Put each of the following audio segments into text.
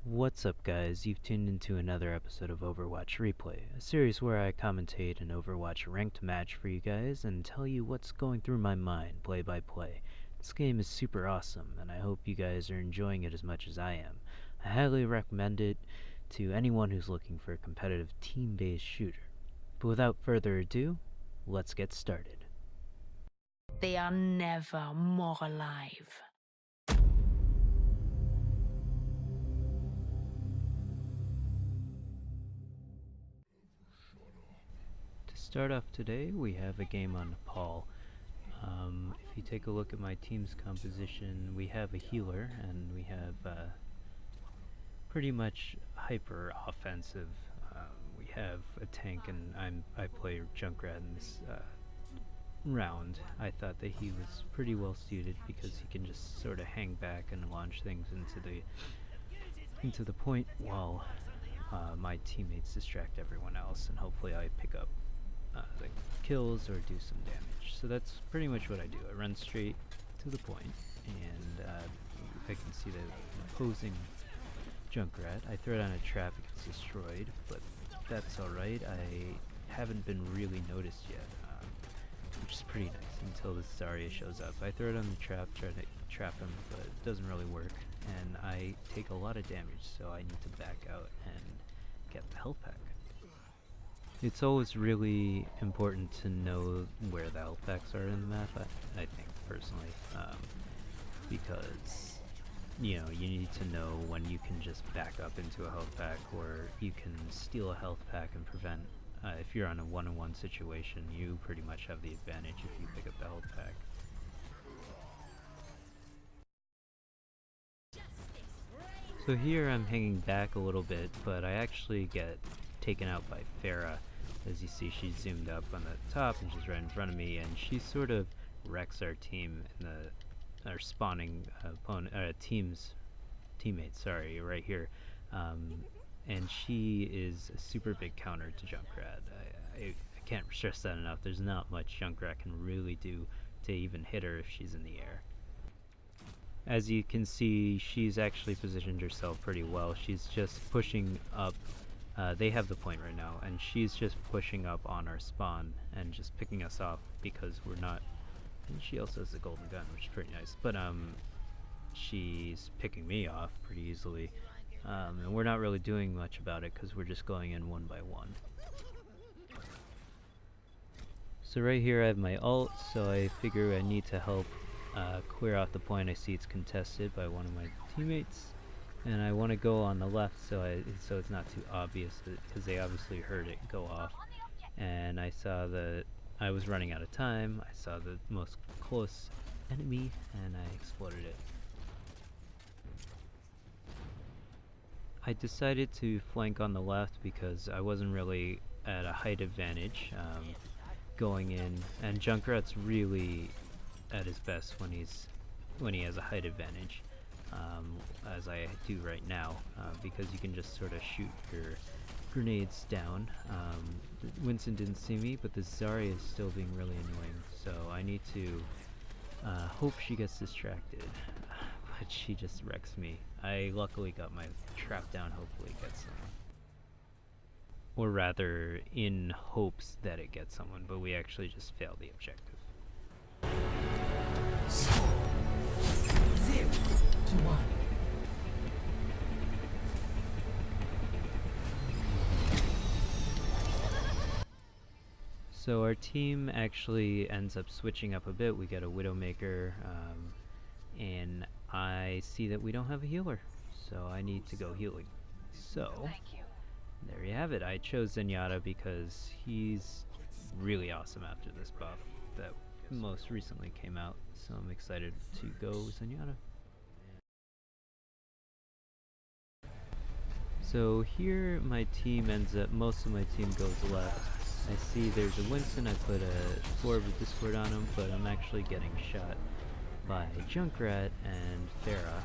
What's up guys, you've tuned into another episode of Overwatch Replay, a series where I commentate an Overwatch ranked match for you guys and tell you what's going through my mind play by play. This game is super awesome and I hope you guys are enjoying it as much as I am. I highly recommend it to anyone who's looking for a competitive team-based shooter. But without further ado, let's get started. They are never more alive. To start off today, we have a game on Nepal. If you take a look at my team's composition, we have a healer and we have pretty much hyper offensive. We have a tank and I play Junkrat in this round. I thought that he was pretty well suited because he can just sort of hang back and launch things into the point while my teammates distract everyone else, and hopefully I pick up the kills or do some damage. So that's pretty much what I do. I run straight to the point, and I can see the opposing Junkrat. I throw down a trap, it gets destroyed, but that's alright. I haven't been really noticed yet, which is pretty nice until this Zarya shows up. I throw down the trap, try to trap him, but it doesn't really work, and I take a lot of damage, so I need to back out and get the health pack. It's always really important to know where the health packs are in the map, I think, personally, because, you know, you need to know when you can just back up into a health pack, or you can steal a health pack and prevent, if you're on a one-on-one situation, you pretty much have the advantage if you pick up the health pack. So here I'm hanging back a little bit, but I actually get taken out by Farah. As you see, she's zoomed up on the top and she's right in front of me, and she sort of wrecks our team in our spawning teammates, sorry, right here. And she is a super big counter to Junkrat. I can't stress that enough. There's not much Junkrat can really do to even hit her if she's in the air. As you can see, she's actually positioned herself pretty well. She's just pushing up. They have the point right now, and she's just pushing up on our spawn and just picking us off because we're not. And she also has the golden gun, which is pretty nice. But she's picking me off pretty easily, and we're not really doing much about it because we're just going in one by one. So right here I have my ult, so I figure I need to help clear out the point. I see it's contested by one of my teammates, and I want to go on the left so it's not too obvious, because they obviously heard it go off, and I saw that I was running out of time. I saw the most close enemy and I exploded it. I decided to flank on the left because I wasn't really at a height advantage going in, and Junkrat's really at his best when he has a height advantage, as I do right now, because you can just sort of shoot your grenades down. Winston didn't see me, but the Zarya is still being really annoying, so I need to hope she gets distracted, but she just wrecks me. I luckily got my trap down, hopefully it gets someone. Or rather, in hopes that it gets someone, but we actually just failed the objective. 0-1. So our team actually ends up switching up a bit. We get a Widowmaker, and I see that we don't have a healer, so I need to go healing. So there you have it. I chose Zenyatta because he's really awesome after this buff that most recently came out, so I'm excited to go Zenyatta. So here my team ends up, most of my team goes left. I see there's a Winston, I put a Orb of Discord on him, but I'm actually getting shot by Junkrat and Farah,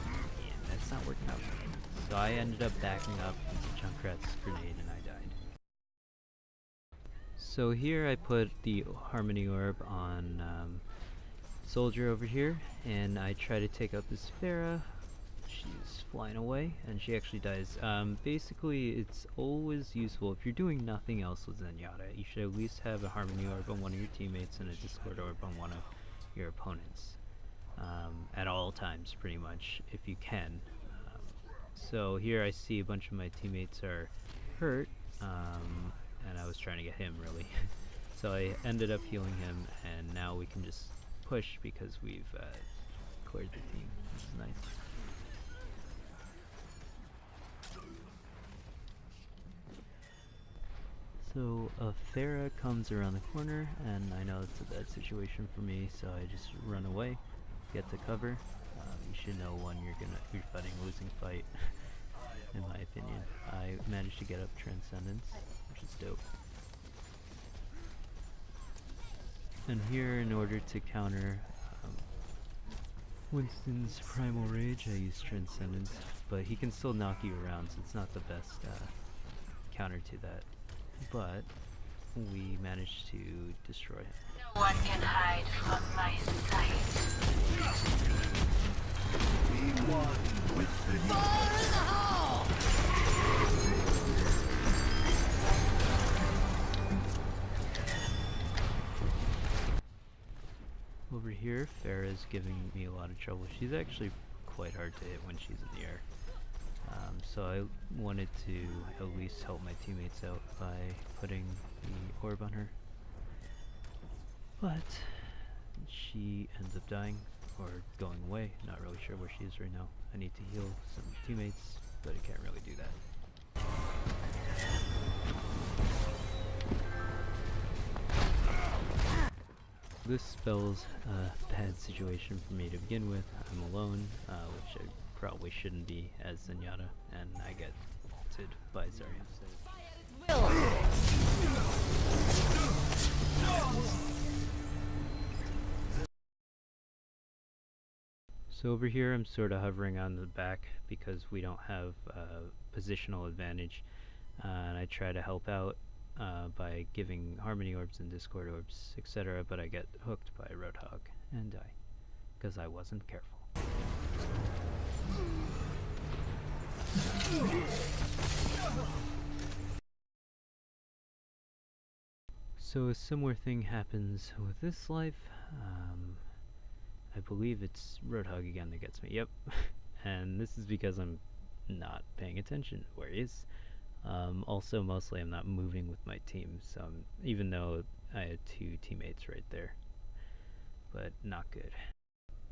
and that's not working out for me. So I ended up backing up into Junkrat's grenade and I died. So here I put the Harmony Orb on Soldier over here, and I try to take out this Farah. she's flying away, and she actually dies. Basically, it's always useful if you're doing nothing else with Zenyatta. You should at least have a Harmony Orb on one of your teammates and a Discord Orb on one of your opponents. At all times, pretty much, if you can. So here I see a bunch of my teammates are hurt, and I was trying to get him, really. So I ended up healing him, and now we can just push because we've cleared the team, which is nice. So Thera comes around the corner, and I know it's a bad situation for me, so I just run away, get to cover. You should know when you're fighting a losing fight, in my opinion. I managed to get up Transcendence, which is dope. And here, in order to counter Winston's Primal Rage, I use Transcendence, but he can still knock you around, so it's not the best counter to that. But we managed to destroy him. No one can hide from my sight. Be one with the fire in the hole! Over here, Farah's giving me a lot of trouble. She's actually quite hard to hit when she's in the air. So I wanted to at least help my teammates out by putting the orb on her. But she ends up dying, or going away. Not really sure where she is right now. I need to heal some teammates, but I can't really do that. This spells a bad situation for me to begin with. I'm alone, which I probably shouldn't be as Zenyatta, and I get ulted by Zarya. So over here I'm sort of hovering on the back because we don't have positional advantage, and I try to help out by giving Harmony Orbs and Discord Orbs, etc., but I get hooked by a Roadhog and die because I wasn't careful. So a similar thing happens with this life. I believe it's Roadhog again that gets me. Yep. And this is because I'm not paying attention where he is. Also, mostly I'm not moving with my team, so even though I had two teammates right there, but not good.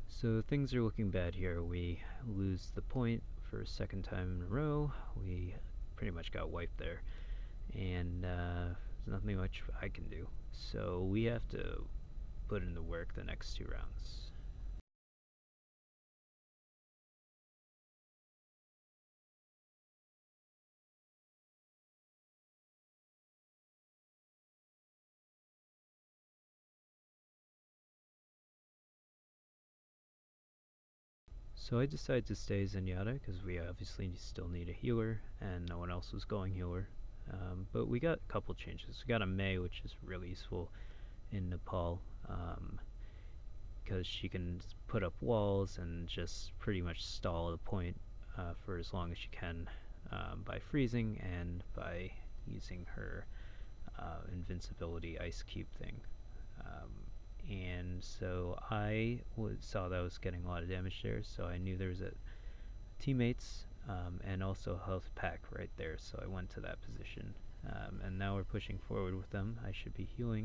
So things are looking bad here. We lose the point for a second time in a row. We pretty much got wiped there, and there's nothing much I can do. So we have to put in the work the next 2 rounds. So I decided to stay Zenyatta because we obviously still need a healer, and no one else was going healer. But we got a couple changes. We got a Mei, which is really useful in Nepal, because she can put up walls and just pretty much stall the point for as long as she can by freezing and by using her invincibility ice cube thing. And so I saw that I was getting a lot of damage there, so I knew there was a teammates and also a health pack right there, so I went to that position. And now we're pushing forward with them. I should be healing.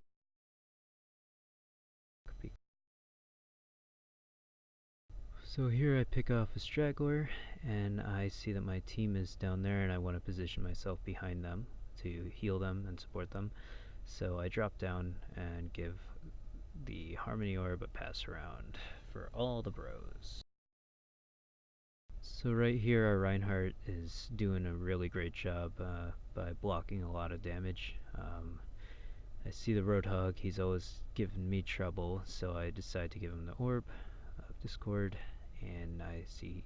So here I pick off a straggler, and I see that my team is down there, and I want to position myself behind them to heal them and support them. So I drop down and give the Harmony Orb a pass around for all the bros. So right here our Reinhardt is doing a really great job by blocking a lot of damage. I see the Roadhog, he's always given me trouble, so I decide to give him the Orb of Discord, and I see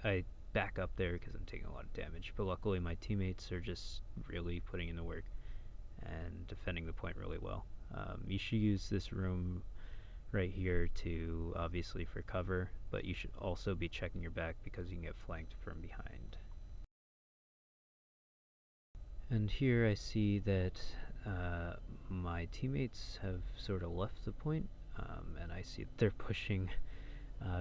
I back up there because I'm taking a lot of damage, but luckily my teammates are just really putting in the work and defending the point really well. You should use this room right here to obviously for cover, but you should also be checking your back because you can get flanked from behind. And here I see that my teammates have sort of left the point, and I see that they're pushing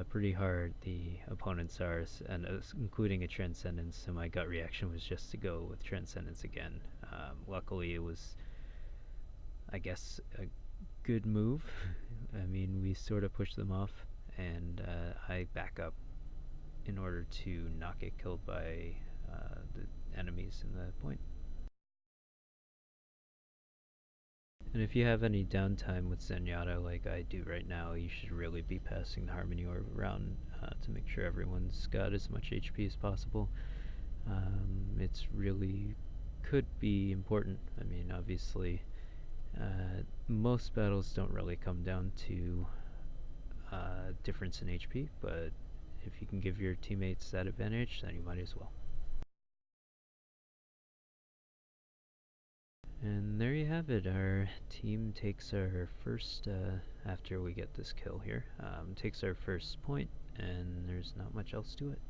pretty hard. The opponents are, and including a Transcendence, so my gut reaction was just to go with Transcendence again. Luckily it was, I guess, a good move. I mean, we sort of pushed them off, and I back up in order to not get killed by the enemies in the point. And if you have any downtime with Zenyatta like I do right now, you should really be passing the Harmony Orb around to make sure everyone's got as much HP as possible. It's really could be important. I mean, obviously, most battles don't really come down to difference in HP, but if you can give your teammates that advantage, then you might as well. And there you have it. Our team takes our first, after we get this kill here, takes our first point, and there's not much else to it.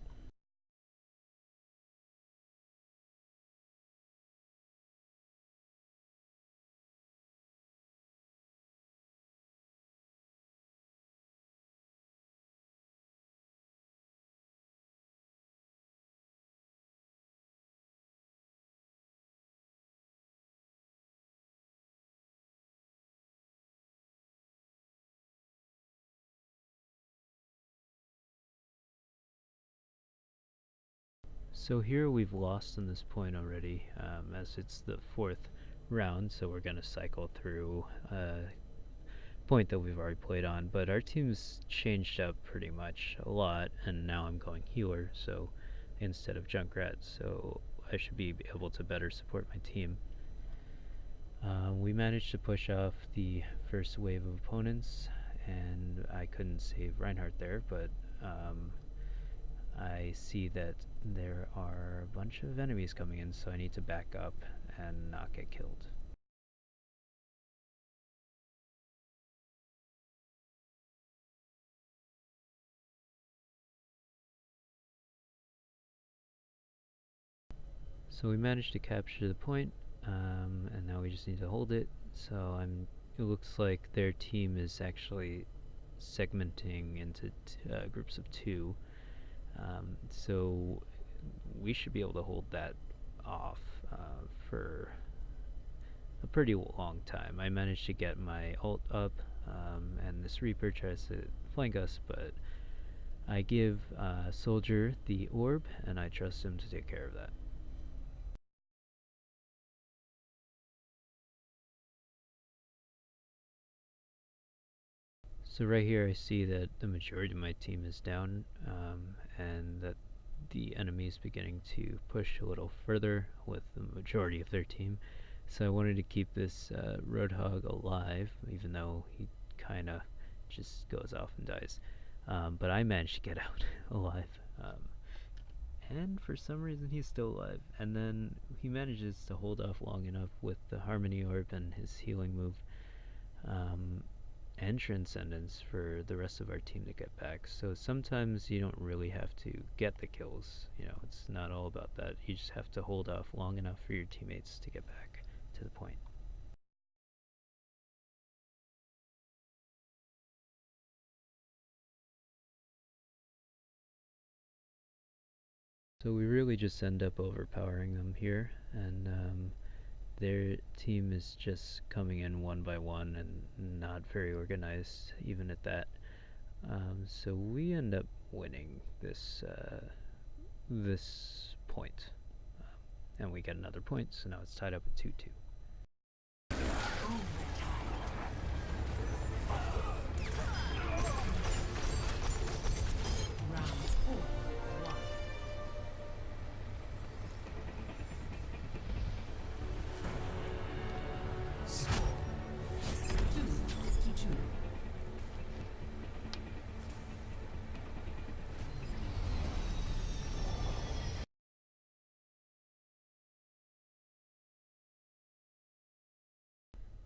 So here we've lost on this point already, as it's the 4th round, so we're going to cycle through a point that we've already played on, but our team's changed up pretty much a lot, and now I'm going healer, so instead of Junkrat, so I should be able to better support my team. We managed to push off the first wave of opponents, and I couldn't save Reinhardt there, but I see that there are a bunch of enemies coming in, so I need to back up and not get killed. So we managed to capture the point, and now we just need to hold it. So it looks like their team is actually segmenting into groups of 2. So we should be able to hold that off for a pretty long time. I managed to get my ult up, and this Reaper tries to flank us, but I give Soldier the orb, and I trust him to take care of that. So right here I see that the majority of my team is down, and that the enemy is beginning to push a little further with the majority of their team. So I wanted to keep this Roadhog alive, even though he kinda just goes off and dies. But I managed to get out alive. And for some reason he's still alive. And then he manages to hold off long enough with the Harmony Orb and his healing move. And Transcendence for the rest of our team to get back. So sometimes you don't really have to get the kills. You know, it's not all about that. You just have to hold off long enough for your teammates to get back to the point. So we really just end up overpowering them here, and their team is just coming in one by one and not very organized even at that. So we end up winning this this point, and we get another point, so now it's tied up at 2-2.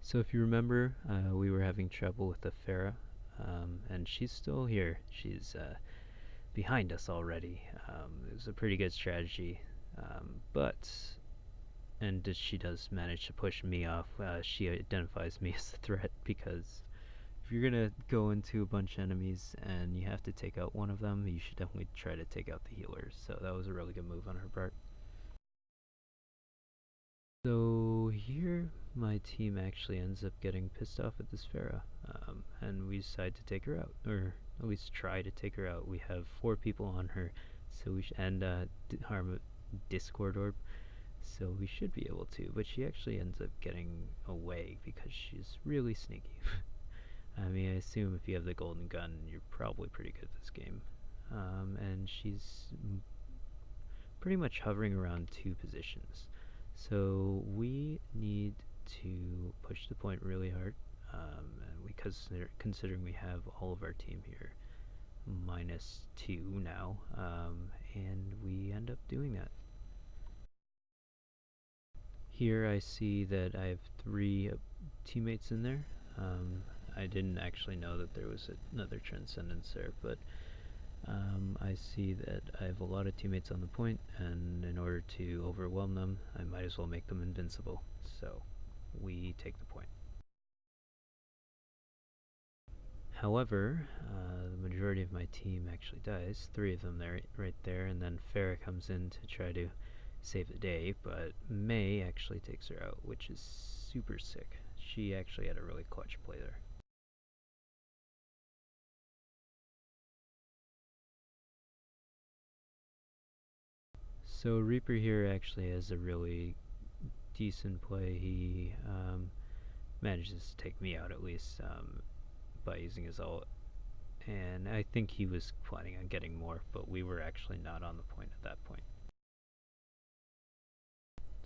So if you remember, we were having trouble with the Pharah, and she's still here. She's behind us already. It was a pretty good strategy, but and she does manage to push me off. She identifies me as a threat because if you're gonna go into a bunch of enemies and you have to take out one of them, you should definitely try to take out the healers. So that was a really good move on her part. So here my team actually ends up getting pissed off at this Pharah, and we decide to take her out, or at least try to take her out. We have 4 people on her, so we and harm Discord orb, so we should be able to. But she actually ends up getting away because she's really sneaky. I mean, I assume if you have the golden gun, you're probably pretty good at this game. And she's pretty much hovering around 2 positions. So we need to push the point really hard, because considering we have all of our team here -2 now, and we end up doing that. Here I see that I have 3 teammates in there. I didn't actually know that there was another Transcendence there, but I see that I have a lot of teammates on the point, and in order to overwhelm them, I might as well make them invincible. So we take the point. However, the majority of my team actually dies. 3 of them there, right there, and then Farah comes in to try to save the day, but May actually takes her out, which is super sick. She actually had a really clutch play there. So Reaper here actually has a really decent play. He manages to take me out at least by using his ult. And I think he was planning on getting more, but we were actually not on the point at that point.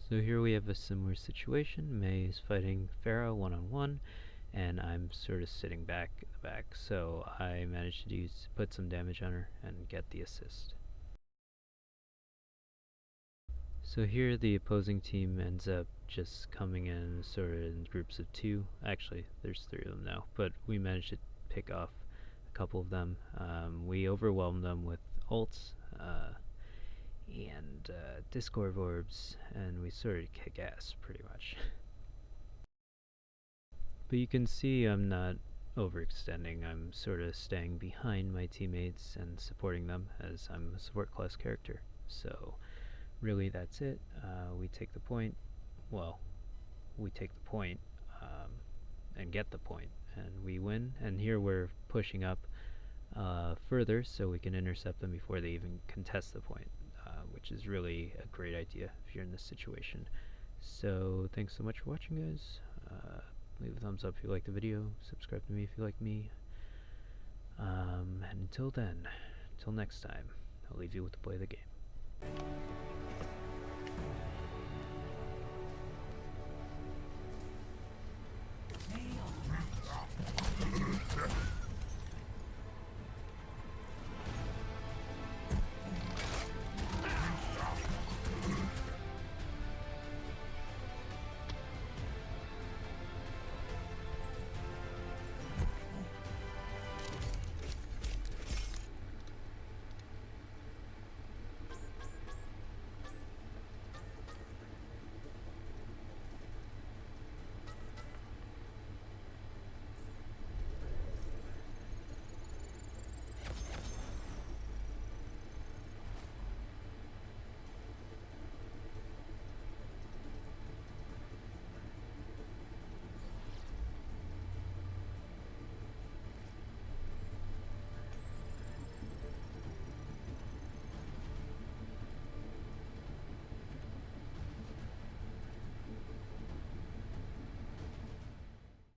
So here we have a similar situation. May is fighting Pharah one-on-one, and I'm sort of sitting back in the back, so I managed to put some damage on her and get the assist. So here the opposing team ends up just coming in sort of in groups of 2. Actually, there's 3 of them now, but we managed to pick off a couple of them. We overwhelmed them with ults and Discord orbs, and we sort of kick ass pretty much. But you can see I'm not overextending. I'm sort of staying behind my teammates and supporting them, as I'm a support class character. So really that's it. We take the point. Well, we take the point and get the point, and we win. And here we're pushing up further so we can intercept them before they even contest the point, which is really a great idea if you're in this situation. So thanks so much for watching, guys. Leave a thumbs up if you like the video, subscribe to me if you like me, and until then, until next time, I'll leave you with the play of the game.